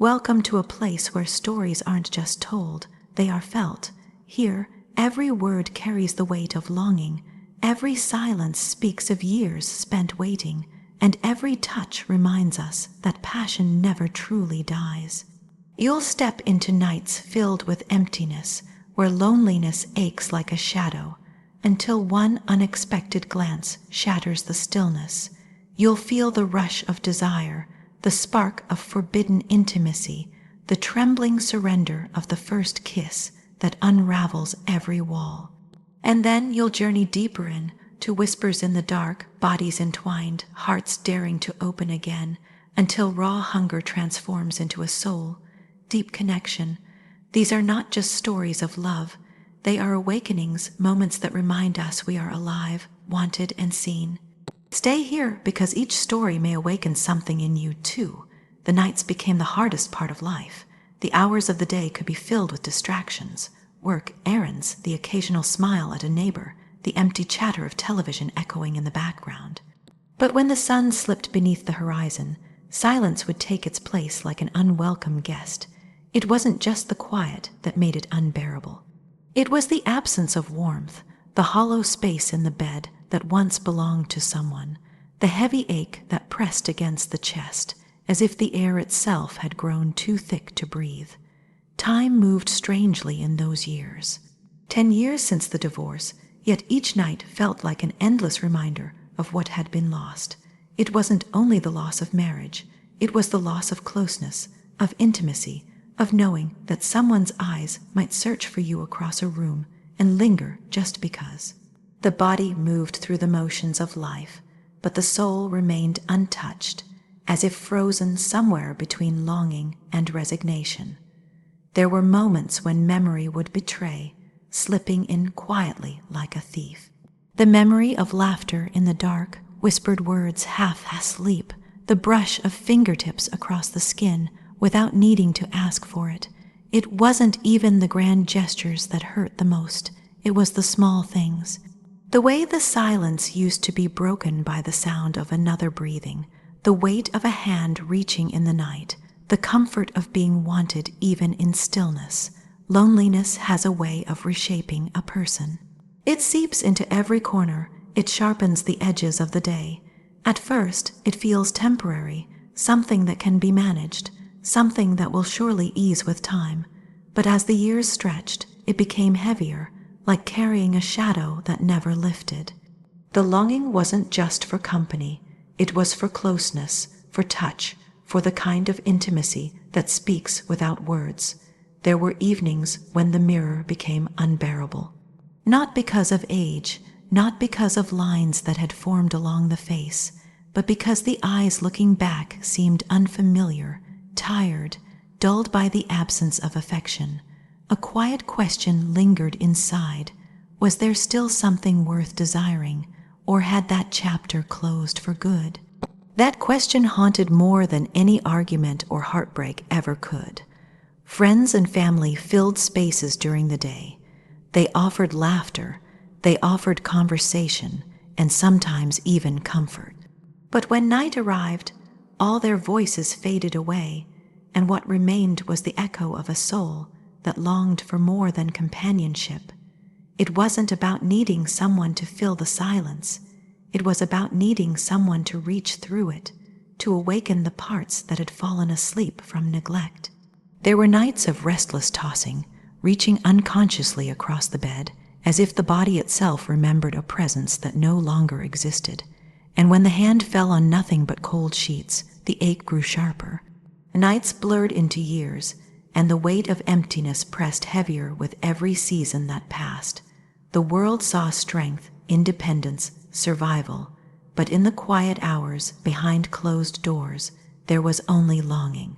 Welcome to a place where stories aren't just told, they are felt. Here, every word carries the weight of longing, every silence speaks of years spent waiting, and every touch reminds us that passion never truly dies. You'll step into nights filled with emptiness, where loneliness aches like a shadow, until one unexpected glance shatters the stillness. You'll feel the rush of desire, the spark of forbidden intimacy, the trembling surrender of the first kiss that unravels every wall. And then you'll journey deeper in, to whispers in the dark, bodies entwined, hearts daring to open again, until raw hunger transforms into a soul, deep connection. These are not just stories of love. They are awakenings, moments that remind us we are alive, wanted, and seen. Stay here, because each story may awaken something in you too. The nights became the hardest part of life. The hours of the day could be filled with distractions. Work, errands, the occasional smile at a neighbor, the empty chatter of television echoing in the background. But when the sun slipped beneath the horizon, silence would take its place like an unwelcome guest. It wasn't just the quiet that made it unbearable. It was the absence of warmth, the hollow space in the bed that once belonged to someone, the heavy ache that pressed against the chest, as if the air itself had grown too thick to breathe. Time moved strangely in those years. 10 years since the divorce, yet each night felt like an endless reminder of what had been lost. It wasn't only the loss of marriage, it was the loss of closeness, of intimacy, of knowing that someone's eyes might search for you across a room and linger just because. The body moved through the motions of life, but the soul remained untouched, as if frozen somewhere between longing and resignation. There were moments when memory would betray, slipping in quietly like a thief. The memory of laughter in the dark, whispered words half asleep, the brush of fingertips across the skin without needing to ask for it. It wasn't even the grand gestures that hurt the most, it was the small things. The way the silence used to be broken by the sound of another breathing, the weight of a hand reaching in the night, the comfort of being wanted even in stillness. Loneliness has a way of reshaping a person. It seeps into every corner, it sharpens the edges of the day. At first, it feels temporary, something that can be managed, something that will surely ease with time. But as the years stretched, it became heavier, like carrying a shadow that never lifted. The longing wasn't just for company, it was for closeness, for touch, for the kind of intimacy that speaks without words. There were evenings when the mirror became unbearable. Not because of age, not because of lines that had formed along the face, but because the eyes looking back seemed unfamiliar, tired, dulled by the absence of affection. A quiet question lingered inside. Was there still something worth desiring, or had that chapter closed for good? That question haunted more than any argument or heartbreak ever could. Friends and family filled spaces during the day. They offered laughter, they offered conversation, and sometimes even comfort. But when night arrived, all their voices faded away, and what remained was the echo of a soul that longed for more than companionship. It wasn't about needing someone to fill the silence. It was about needing someone to reach through it, to awaken the parts that had fallen asleep from neglect. There were nights of restless tossing, reaching unconsciously across the bed, as if the body itself remembered a presence that no longer existed. And when the hand fell on nothing but cold sheets, the ache grew sharper. Nights blurred into years, and the weight of emptiness pressed heavier with every season that passed. The world saw strength, independence, survival, but in the quiet hours behind closed doors, there was only longing.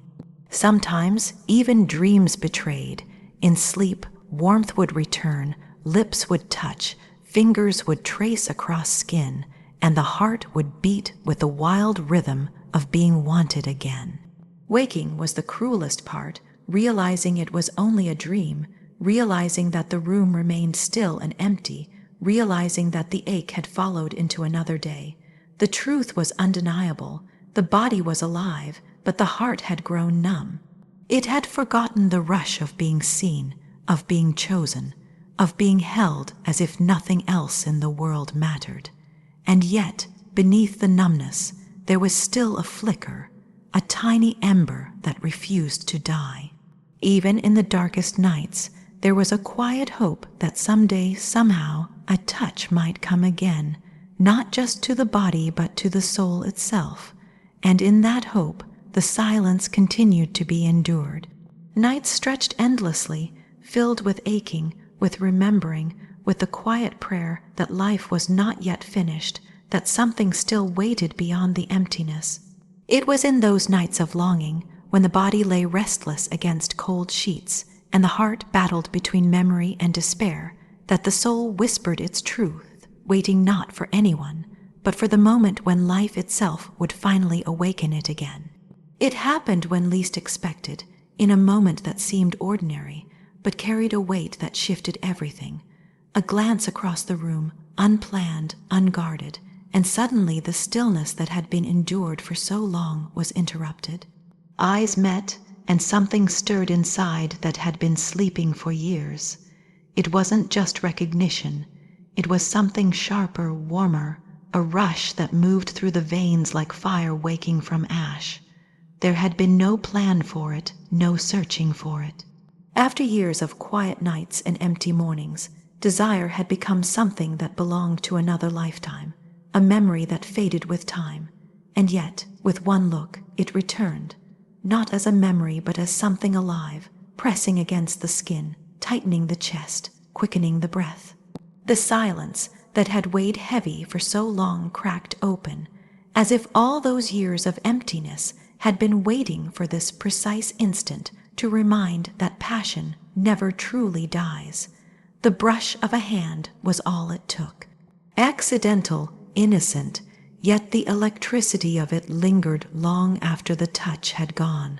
Sometimes even dreams betrayed. In sleep, warmth would return, lips would touch, fingers would trace across skin, and the heart would beat with the wild rhythm of being wanted again. Waking was the cruelest part, realizing it was only a dream, realizing that the room remained still and empty, realizing that the ache had followed into another day. The truth was undeniable. The body was alive, but the heart had grown numb. It had forgotten the rush of being seen, of being chosen, of being held as if nothing else in the world mattered. And yet, beneath the numbness, there was still a flicker, a tiny ember that refused to die. Even in the darkest nights, there was a quiet hope that someday, somehow, a touch might come again, not just to the body but to the soul itself. And in that hope, the silence continued to be endured. Nights stretched endlessly, filled with aching, with remembering, with the quiet prayer that life was not yet finished, that something still waited beyond the emptiness. It was in those nights of longing, when the body lay restless against cold sheets, and the heart battled between memory and despair, that the soul whispered its truth, waiting not for anyone, but for the moment when life itself would finally awaken it again. It happened when least expected, in a moment that seemed ordinary, but carried a weight that shifted everything. A glance across the room, unplanned, unguarded, and suddenly the stillness that had been endured for so long was interrupted. Eyes met, and something stirred inside that had been sleeping for years. It wasn't just recognition. It was something sharper, warmer, a rush that moved through the veins like fire waking from ash. There had been no plan for it, no searching for it. After years of quiet nights and empty mornings, desire had become something that belonged to another lifetime, a memory that faded with time. And yet, with one look, it returned, not as a memory but as something alive, pressing against the skin, tightening the chest, quickening the breath. The silence that had weighed heavy for so long cracked open, as if all those years of emptiness had been waiting for this precise instant to remind that passion never truly dies. The brush of a hand was all it took. Accidental, innocent, yet the electricity of it lingered long after the touch had gone.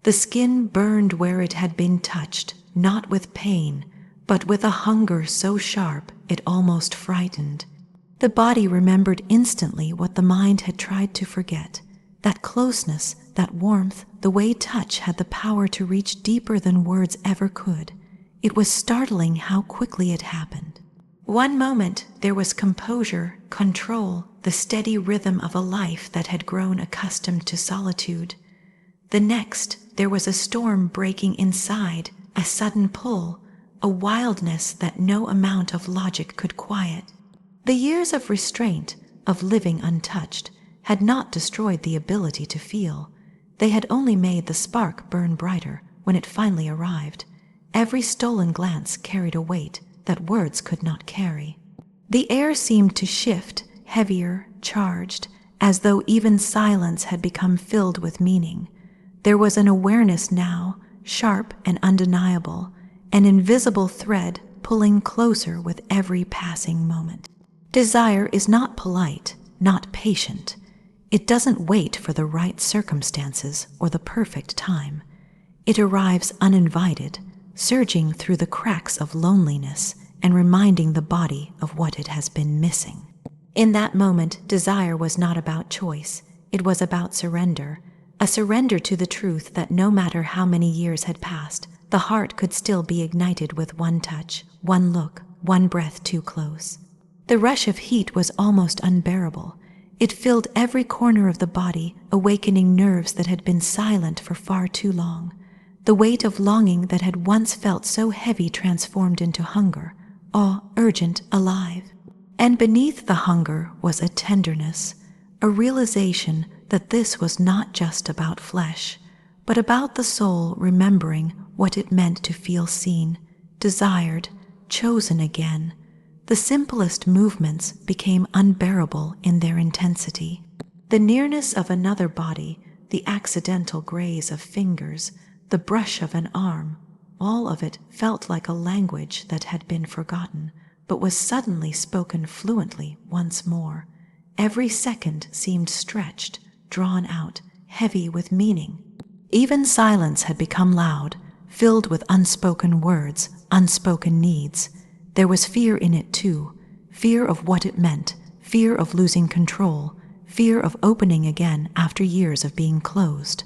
The skin burned where it had been touched, not with pain, but with a hunger so sharp it almost frightened. The body remembered instantly what the mind had tried to forget. That closeness, that warmth, the way touch had the power to reach deeper than words ever could. It was startling how quickly it happened. One moment there was composure, control, the steady rhythm of a life that had grown accustomed to solitude. The next there was a storm breaking inside, a sudden pull, a wildness that no amount of logic could quiet. The years of restraint, of living untouched, had not destroyed the ability to feel. They had only made the spark burn brighter when it finally arrived. Every stolen glance carried a weight that words could not carry. The air seemed to shift, heavier, charged, as though even silence had become filled with meaning. There was an awareness now, sharp and undeniable, an invisible thread pulling closer with every passing moment. Desire is not polite, not patient. It doesn't wait for the right circumstances or the perfect time. It arrives uninvited, surging through the cracks of loneliness and reminding the body of what it has been missing. In that moment, desire was not about choice. It was about surrender, a surrender to the truth that no matter how many years had passed, the heart could still be ignited with one touch, one look, one breath too close. The rush of heat was almost unbearable. It filled every corner of the body, awakening nerves that had been silent for far too long. The weight of longing that had once felt so heavy transformed into hunger, awe, urgent, alive. And beneath the hunger was a tenderness, a realization that this was not just about flesh, but about the soul remembering what it meant to feel seen, desired, chosen again. The simplest movements became unbearable in their intensity. The nearness of another body, the accidental graze of fingers, the brush of an arm, all of it felt like a language that had been forgotten, but was suddenly spoken fluently once more. Every second seemed stretched, drawn out, heavy with meaning. Even silence had become loud, filled with unspoken words, unspoken needs. There was fear in it too, fear of what it meant, fear of losing control, fear of opening again after years of being closed.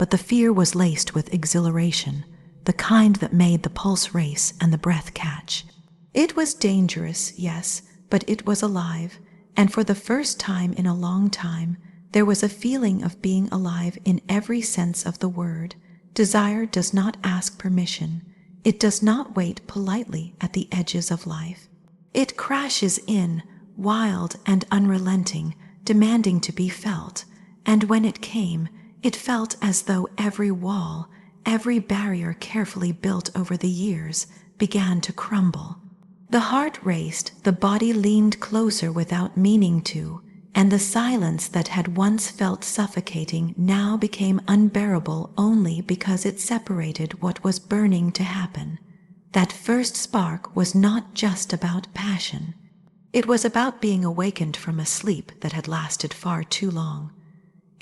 but the fear was laced with exhilaration, the kind that made the pulse race and the breath catch. It was dangerous, yes, but it was alive, and for the first time in a long time, there was a feeling of being alive in every sense of the word. Desire does not ask permission. It does not wait politely at the edges of life. It crashes in, wild and unrelenting, demanding to be felt, and when it came, it felt as though every wall, every barrier carefully built over the years, began to crumble. The heart raced, the body leaned closer without meaning to, and the silence that had once felt suffocating now became unbearable only because it separated what was burning to happen. That first spark was not just about passion. It was about being awakened from a sleep that had lasted far too long.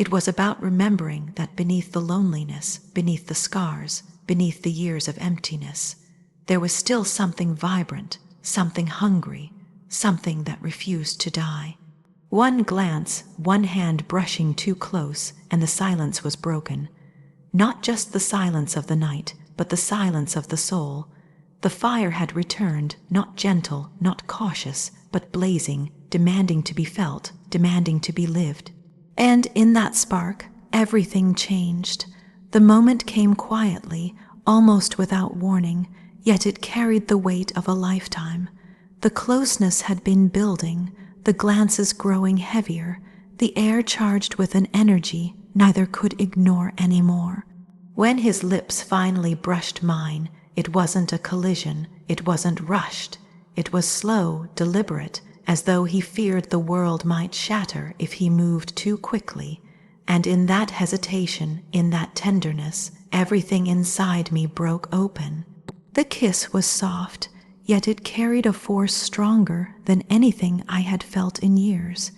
It was about remembering that beneath the loneliness, beneath the scars, beneath the years of emptiness, there was still something vibrant, something hungry, something that refused to die. One glance, one hand brushing too close, and the silence was broken. Not just the silence of the night, but the silence of the soul. The fire had returned, not gentle, not cautious, but blazing, demanding to be felt, demanding to be lived. And in that spark, everything changed. The moment came quietly, almost without warning, yet it carried the weight of a lifetime. The closeness had been building, the glances growing heavier, the air charged with an energy neither could ignore anymore. When his lips finally brushed mine, it wasn't a collision, it wasn't rushed. It was slow, deliberate, as though he feared the world might shatter if he moved too quickly. And in that hesitation, in that tenderness, everything inside me broke open. The kiss was soft, yet it carried a force stronger than anything I had felt in years.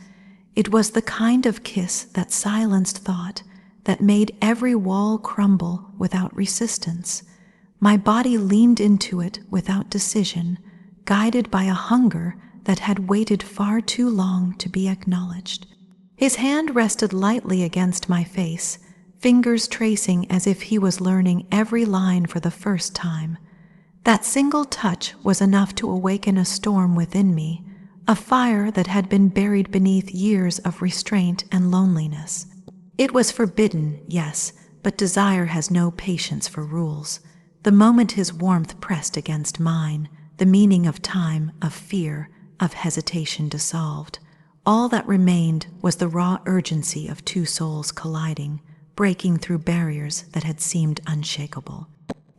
It was the kind of kiss that silenced thought, that made every wall crumble without resistance. My body leaned into it without decision, guided by a hunger that had waited far too long to be acknowledged. His hand rested lightly against my face, fingers tracing as if he was learning every line for the first time. That single touch was enough to awaken a storm within me, a fire that had been buried beneath years of restraint and loneliness. It was forbidden, yes, but desire has no patience for rules. The moment his warmth pressed against mine, the meaning of time, of fear, of hesitation dissolved. All that remained was the raw urgency of two souls colliding, breaking through barriers that had seemed unshakable.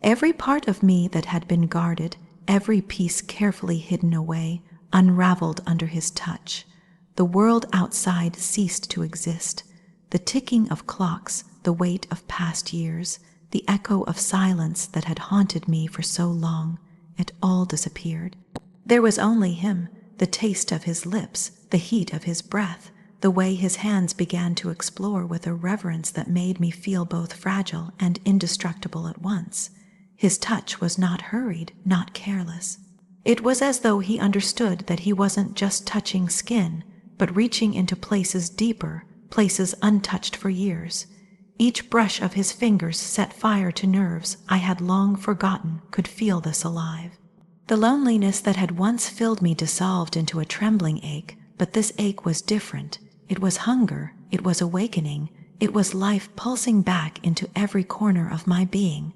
Every part of me that had been guarded, every piece carefully hidden away, unraveled under his touch. The world outside ceased to exist. The ticking of clocks, the weight of past years, the echo of silence that had haunted me for so long, it all disappeared. There was only him, the taste of his lips, the heat of his breath, the way his hands began to explore with a reverence that made me feel both fragile and indestructible at once. His touch was not hurried, not careless. It was as though he understood that he wasn't just touching skin, but reaching into places deeper, places untouched for years. Each brush of his fingers set fire to nerves I had long forgotten could feel this alive. The loneliness that had once filled me dissolved into a trembling ache, but this ache was different. It was hunger, it was awakening, it was life pulsing back into every corner of my being.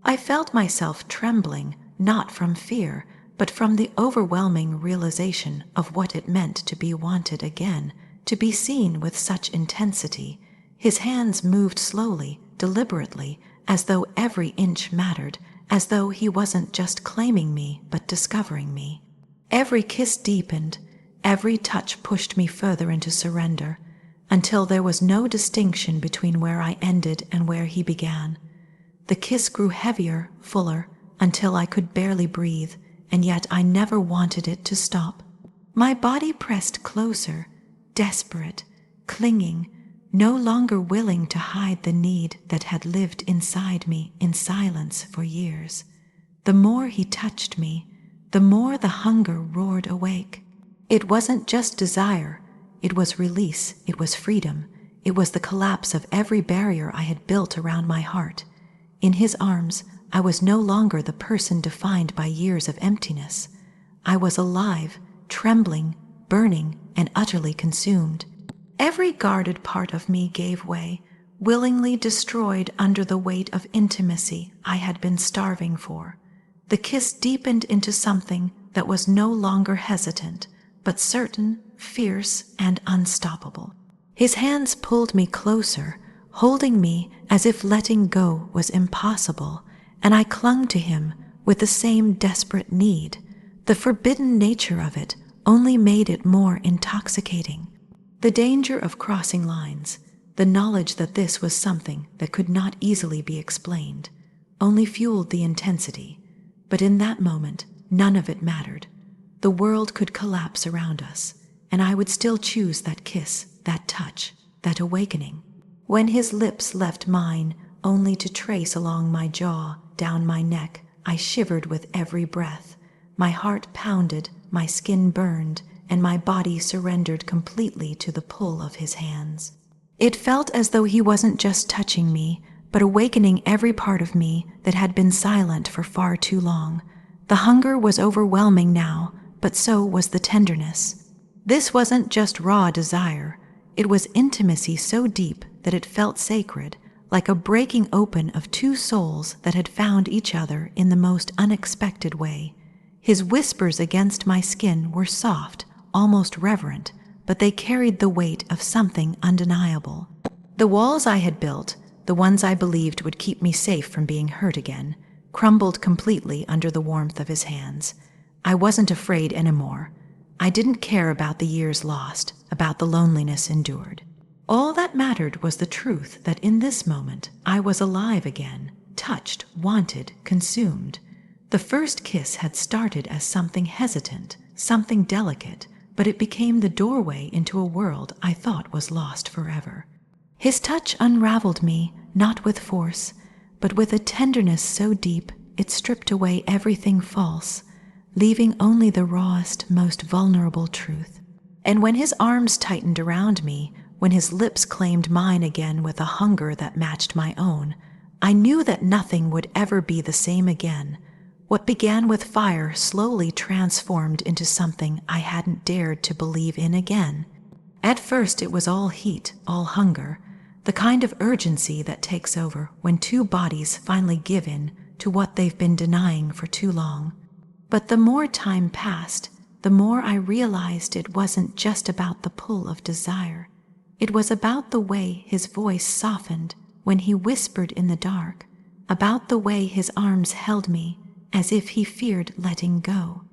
I felt myself trembling, not from fear, but from the overwhelming realization of what it meant to be wanted again, to be seen with such intensity. His hands moved slowly, deliberately, as though every inch mattered, as though he wasn't just claiming me, but discovering me. Every kiss deepened, every touch pushed me further into surrender, until there was no distinction between where I ended and where he began. The kiss grew heavier, fuller, until I could barely breathe, and yet I never wanted it to stop. My body pressed closer, desperate, clinging, no longer willing to hide the need that had lived inside me in silence for years. The more he touched me, the more the hunger roared awake. It wasn't just desire, it was release, it was freedom, It was the collapse of every barrier I had built around my heart. In his arms, I was no longer the person defined by years of emptiness. I was alive, trembling, burning, and utterly consumed. Every guarded part of me gave way, willingly destroyed under the weight of intimacy I had been starving for. The kiss deepened into something that was no longer hesitant, but certain, fierce, and unstoppable. His hands pulled me closer, holding me as if letting go was impossible, and I clung to him with the same desperate need. The forbidden nature of it only made it more intoxicating. The danger of crossing lines, the knowledge that this was something that could not easily be explained, only fueled the intensity. But in that moment, none of it mattered. The world could collapse around us, and I would still choose that kiss, that touch, that awakening. When his lips left mine, only to trace along my jaw, down my neck, I shivered with every breath. My heart pounded, my skin burned, and my body surrendered completely to the pull of his hands. It felt as though he wasn't just touching me, but awakening every part of me that had been silent for far too long. The hunger was overwhelming now, but so was the tenderness. This wasn't just raw desire. It was intimacy so deep that it felt sacred, like a breaking open of two souls that had found each other in the most unexpected way. His whispers against my skin were soft, almost reverent, but they carried the weight of something undeniable. The walls I had built, the ones I believed would keep me safe from being hurt again, crumbled completely under the warmth of his hands. I wasn't afraid anymore. I didn't care about the years lost, about the loneliness endured. All that mattered was the truth that in this moment I was alive again, touched, wanted, consumed. The first kiss had started as something hesitant, something delicate, but it became the doorway into a world I thought was lost forever. His touch unraveled me, not with force, but with a tenderness so deep it stripped away everything false, leaving only the rawest, most vulnerable truth. And when his arms tightened around me, when his lips claimed mine again with a hunger that matched my own, I knew that nothing would ever be the same again. What began with fire slowly transformed into something I hadn't dared to believe in again. At first it was all heat, all hunger, the kind of urgency that takes over when two bodies finally give in to what they've been denying for too long. But the more time passed, the more I realized it wasn't just about the pull of desire. It was about the way his voice softened when he whispered in the dark, about the way his arms held me as if he feared letting go.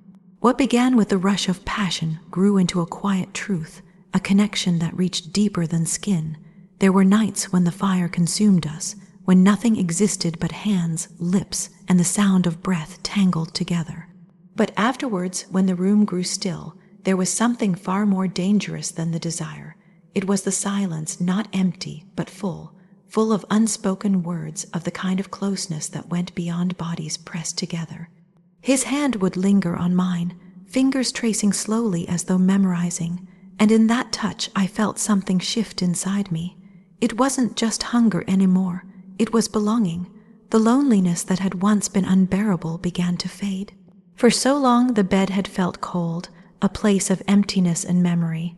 What began with a rush of passion grew into a quiet truth, a connection that reached deeper than skin. There were nights when the fire consumed us, when nothing existed but hands, lips, and the sound of breath tangled together. But afterwards, when the room grew still, there was something far more dangerous than the desire. It was the silence, not empty, but full of unspoken words, of the kind of closeness that went beyond bodies pressed together. His hand would linger on mine, fingers tracing slowly as though memorizing, and in that touch I felt something shift inside me. It wasn't just hunger anymore, it was belonging. The loneliness that had once been unbearable began to fade. For so long the bed had felt cold, a place of emptiness and memory.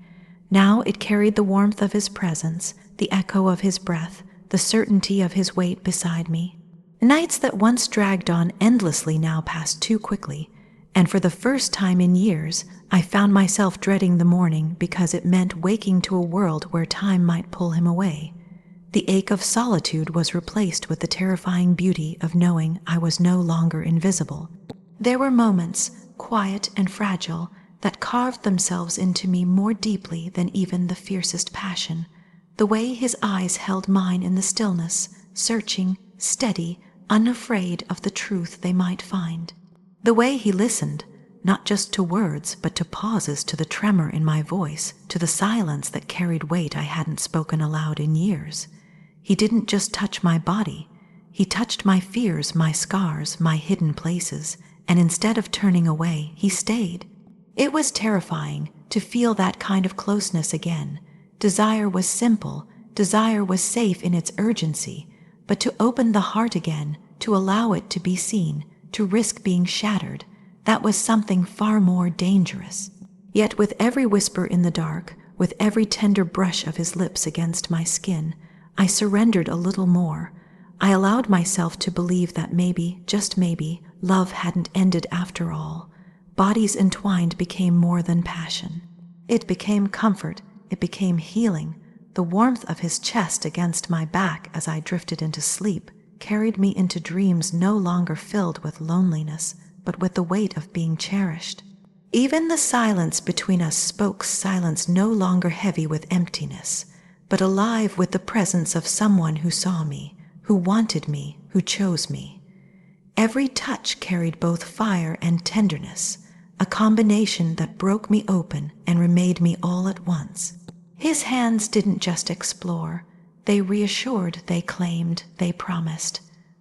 Now it carried the warmth of his presence, the echo of his breath, the certainty of his weight beside me. Nights that once dragged on endlessly now passed too quickly, and for the first time in years, I found myself dreading the morning because it meant waking to a world where time might pull him away. The ache of solitude was replaced with the terrifying beauty of knowing I was no longer invisible. There were moments, quiet and fragile, that carved themselves into me more deeply than even the fiercest passion. The way his eyes held mine in the stillness, searching, steady, unafraid of the truth they might find. The way he listened, not just to words, but to pauses, to the tremor in my voice, to the silence that carried weight I hadn't spoken aloud in years. He didn't just touch my body. He touched my fears, my scars, my hidden places, and instead of turning away, he stayed. It was terrifying to feel that kind of closeness again. Desire was simple, Desire was safe in its urgency, but to open the heart again, to allow it to be seen, to risk being shattered, that was something far more dangerous. Yet with every whisper in the dark, with every tender brush of his lips against my skin, I surrendered a little more. I allowed myself to believe that maybe, just maybe, love hadn't ended after all. Bodies entwined became more than passion. It became comfort, it became healing. The warmth of his chest against my back as I drifted into sleep carried me into dreams no longer filled with loneliness, but with the weight of being cherished. Even the silence between us spoke silence no longer heavy with emptiness, but alive with the presence of someone who saw me, who wanted me, who chose me. Every touch carried both fire and tenderness, a combination that broke me open and remade me all at once. His hands didn't just explore. They reassured, they claimed, they promised.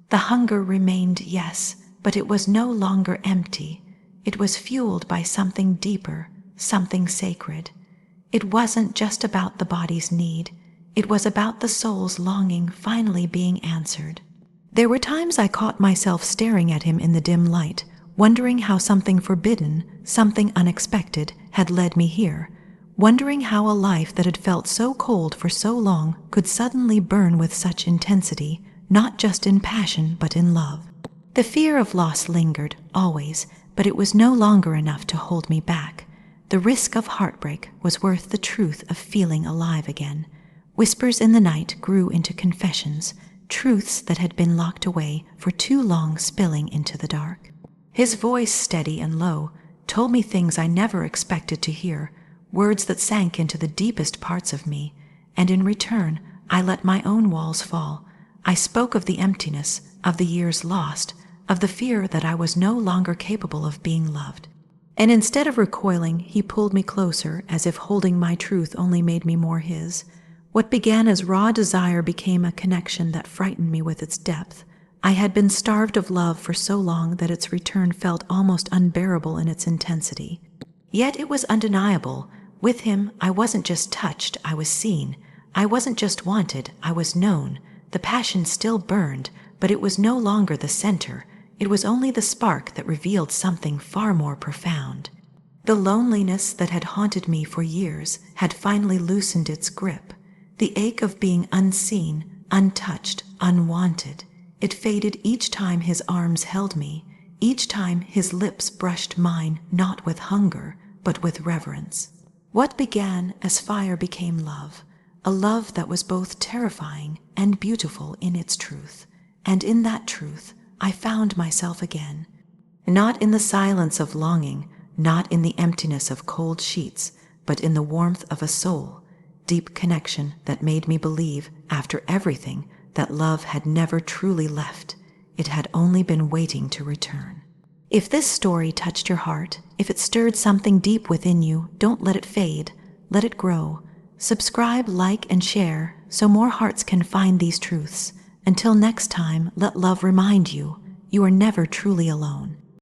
The hunger remained, yes, but it was no longer empty. It was fueled by something deeper, something sacred. It wasn't just about the body's need. It was about the soul's longing finally being answered. There were times I caught myself staring at him in the dim light, wondering how something forbidden, something unexpected, had led me here, wondering how a life that had felt so cold for so long could suddenly burn with such intensity, not just in passion but in love. The fear of loss lingered, always, but it was no longer enough to hold me back. The risk of heartbreak was worth the truth of feeling alive again. Whispers in the night grew into confessions, truths that had been locked away for too long spilling into the dark. His voice, steady and low, told me things I never expected to hear, words that sank into the deepest parts of me, and in return, I let my own walls fall. I spoke of the emptiness, of the years lost, of the fear that I was no longer capable of being loved. And instead of recoiling, he pulled me closer, as if holding my truth only made me more his. What began as raw desire became a connection that frightened me with its depth. I had been starved of love for so long that its return felt almost unbearable in its intensity. Yet it was undeniable. With him, I wasn't just touched, I was seen. I wasn't just wanted, I was known. The passion still burned, but it was no longer the center. It was only the spark that revealed something far more profound. The loneliness that had haunted me for years had finally loosened its grip. The ache of being unseen, untouched, unwanted. It faded each time his arms held me, each time his lips brushed mine, not with hunger, but with reverence. What began as fire became love, a love that was both terrifying and beautiful in its truth. And in that truth, I found myself again. Not in the silence of longing, not in the emptiness of cold sheets, but in the warmth of a soul, deep connection that made me believe, after everything, that love had never truly left. It had only been waiting to return. If this story touched your heart, if it stirred something deep within you, don't let it fade. Let it grow. Subscribe, like, and share so more hearts can find these truths. Until next time, let love remind you, you are never truly alone.